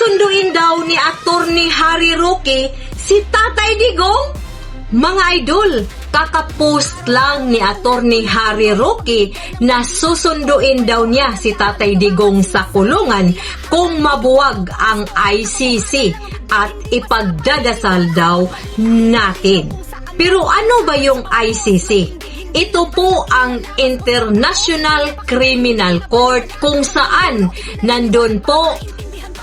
susunduin daw ni Attorney Harry Roque si Tatay Digong? Mga idol, kakapost lang ni Attorney Harry Roque na susunduin daw niya si Tatay Digong sa kulungan kung mabuwag ang ICC at ipagdadasal daw natin. Pero ano ba yung ICC? Ito po ang International Criminal Court kung saan nandun po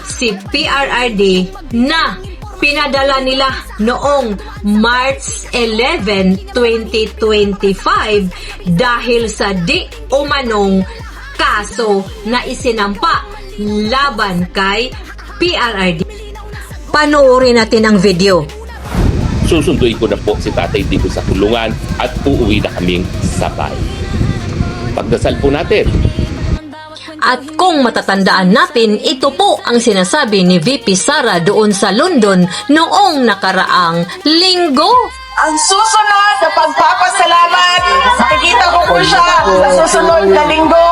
si PRRD na pinadala nila noong March 11, 2025 dahil sa di umanong kaso na isinampa laban kay PRRD. Panoorin natin ang video. Susunduin ko na po si Tatay Digong sa kulungan at uuwi na kaming sabay. Pagdasal po natin. At kung matatandaan natin, ito po ang sinasabi ni VP Sara doon sa London noong nakaraang linggo. Ang susunod na pagpapasalamat, makikita ko po siya sa susunod na linggo.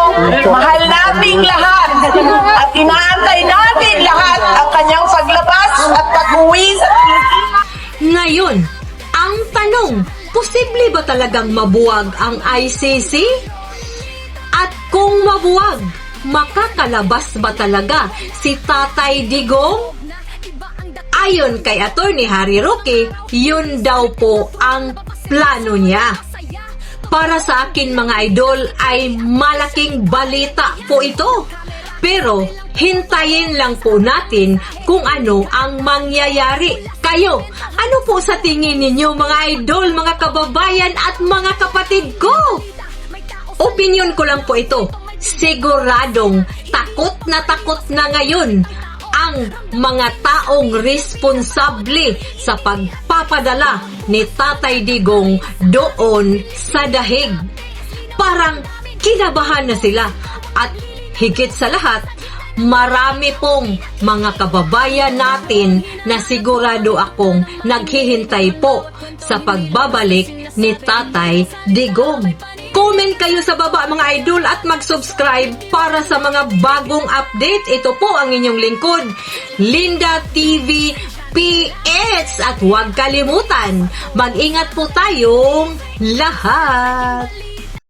Mahal nating lahat at inaantay natin lahat ang kanyang paglabas at pag-uwi sa Pilipinas. Ngayon, ang tanong, posible ba talagang mabuwag ang ICC? At kung mabuwag, makakalabas ba talaga si Tatay Digong? Ayon kay Attorney Harry Roque, yun daw po ang plano niya. Para sa akin mga idol ay malaking balita po ito. Pero hintayin lang po natin kung ano ang mangyayari. Kayo, ano po sa tingin ninyo mga idol, mga kababayan at mga kapatid ko? Opinion ko lang po ito. Siguradong takot na ngayon ang mga taong responsable sa pagpapadala ni Tatay Digong doon sa dahig. Parang kinabahan na sila at higit sa lahat, marami pong mga kababayan natin na sigurado akong naghihintay po sa pagbabalik ni Tatay Digong. Comment kayo sa baba mga idol at mag-subscribe para sa mga bagong update. Ito po ang inyong lingkod, Linda TV PH. At huwag kalimutan, mag-ingat po tayong lahat.